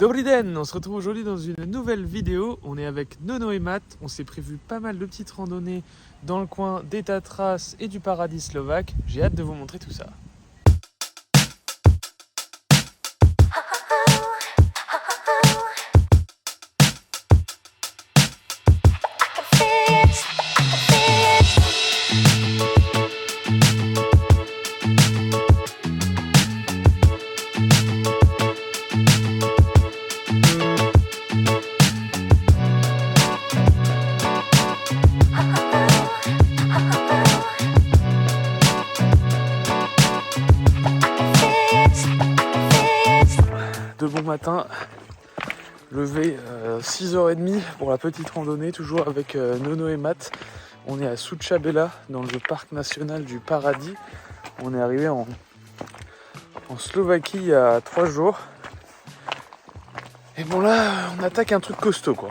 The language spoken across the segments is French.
Dobry den, on se retrouve aujourd'hui dans une nouvelle vidéo. On est avec Nono et Matt. On s'est prévu pas mal de petites randonnées dans le coin des Tatras et du paradis slovaque. J'ai hâte de vous montrer tout ça. De bon matin, levé 6h30 pour la petite randonnée, toujours avec Nono et Matt. On est à Sučabela, dans le parc national du paradis. On est arrivé en Slovaquie il y a 3 jours. Et bon là, on attaque un truc costaud quoi.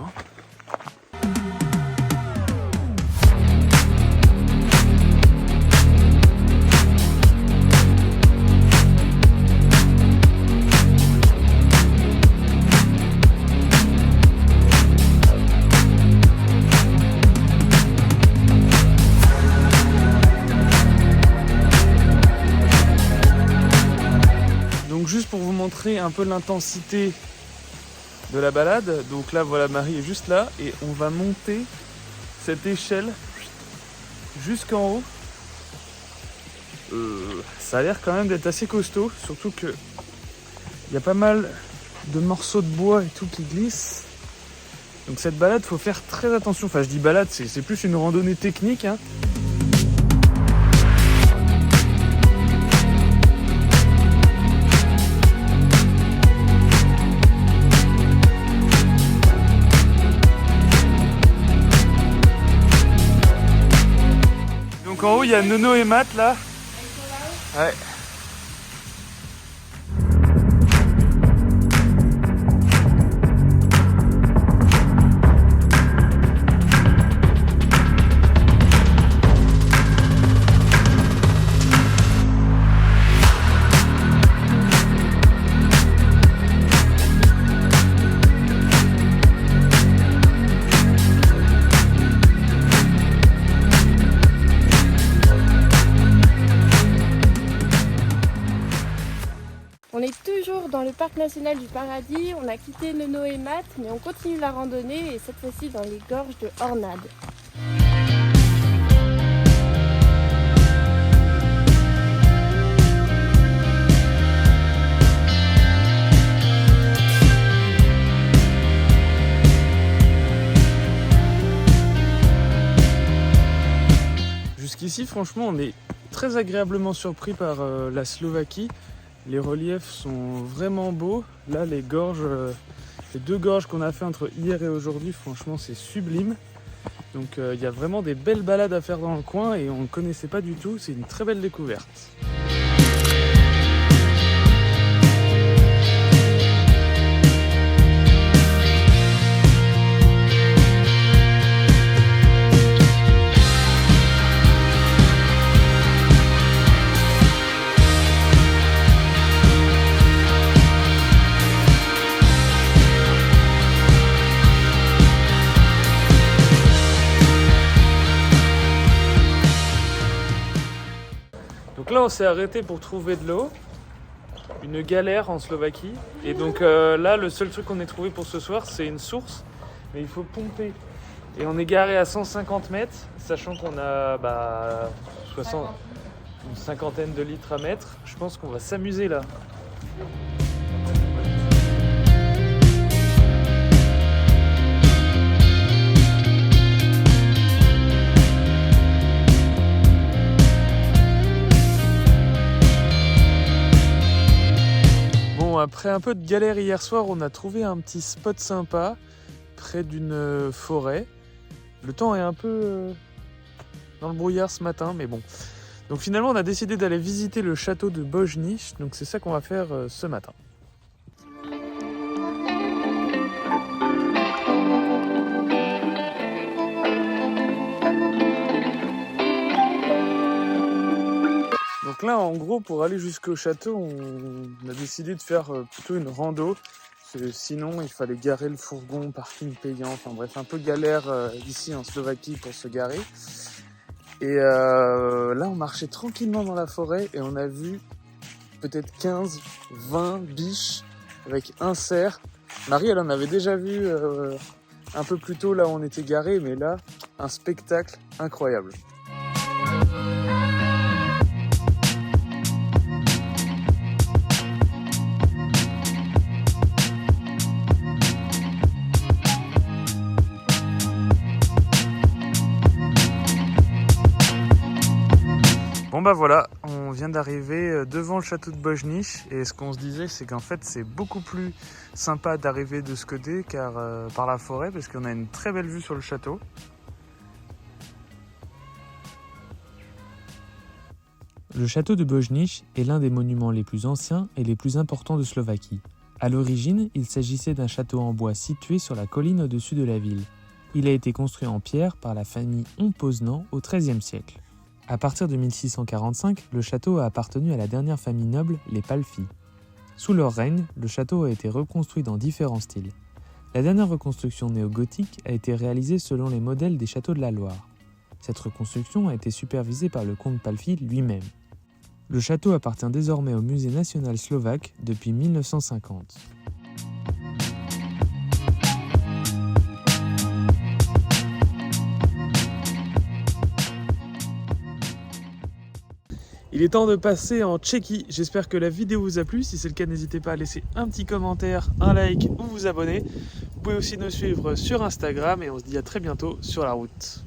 Donc juste pour vous montrer un peu l'intensité de la balade, donc là voilà, Marie est juste là et on va monter cette échelle jusqu'en haut. Ça a l'air quand même d'être assez costaud, surtout que il y a pas mal de morceaux de bois et tout qui glissent. Donc cette balade, faut faire très attention. Enfin je dis balade, c'est plus une randonnée technique hein. Donc en haut il y a Nono et Matt là. Ouais. On est toujours dans le parc national du paradis, on a quitté Nono et Matt, mais on continue la randonnée et cette fois-ci dans les gorges de Hornad. Jusqu'ici franchement on est très agréablement surpris par la Slovaquie. Les reliefs sont vraiment beaux. Là, les gorges, les 2 gorges qu'on a fait entre hier et aujourd'hui, franchement, c'est sublime. Donc, il y a vraiment des belles balades à faire dans le coin et on ne connaissait pas du tout. C'est une très belle découverte. Donc là on s'est arrêté pour trouver de l'eau, une galère en Slovaquie. Et donc là le seul truc qu'on ait trouvé pour ce soir c'est une source, mais il faut pomper. Et on est garé à 150 mètres, sachant qu'on a une cinquantaine de litres à mettre. Je pense qu'on va s'amuser là. Après un peu de galère hier soir, on a trouvé un petit spot sympa près d'une forêt. Le temps est un peu dans le brouillard ce matin, mais bon. Donc finalement, on a décidé d'aller visiter le château de Bojniš. Donc c'est ça qu'on va faire ce matin. Donc là, en gros, pour aller jusqu'au château, on a décidé de faire plutôt une rando sinon il fallait garer le fourgon, parking payant, enfin bref, un peu galère ici en Slovaquie pour se garer. Et là on marchait tranquillement dans la forêt et on a vu peut-être 15, 20 biches avec un cerf. Marie elle en avait déjà vu un peu plus tôt là où on était garé, mais là un spectacle incroyable. Bon bah voilà, on vient d'arriver devant le château de Bojniš et ce qu'on se disait c'est qu'en fait c'est beaucoup plus sympa d'arriver de ce côté car par la forêt parce qu'on a une très belle vue sur le château. Le château de Bojniš est l'un des monuments les plus anciens et les plus importants de Slovaquie. À l'origine, il s'agissait d'un château en bois situé sur la colline au-dessus de la ville. Il a été construit en pierre par la famille Hon-Poznan au XIIIe siècle. À partir de 1645, le château a appartenu à la dernière famille noble, les Palffy. Sous leur règne, le château a été reconstruit dans différents styles. La dernière reconstruction néo-gothique a été réalisée selon les modèles des châteaux de la Loire. Cette reconstruction a été supervisée par le comte Palffy lui-même. Le château appartient désormais au Musée national slovaque depuis 1950. Il est temps de passer en Tchéquie. J'espère que la vidéo vous a plu. Si c'est le cas, n'hésitez pas à laisser un petit commentaire, un like ou vous abonner. Vous pouvez aussi nous suivre sur Instagram et on se dit à très bientôt sur la route.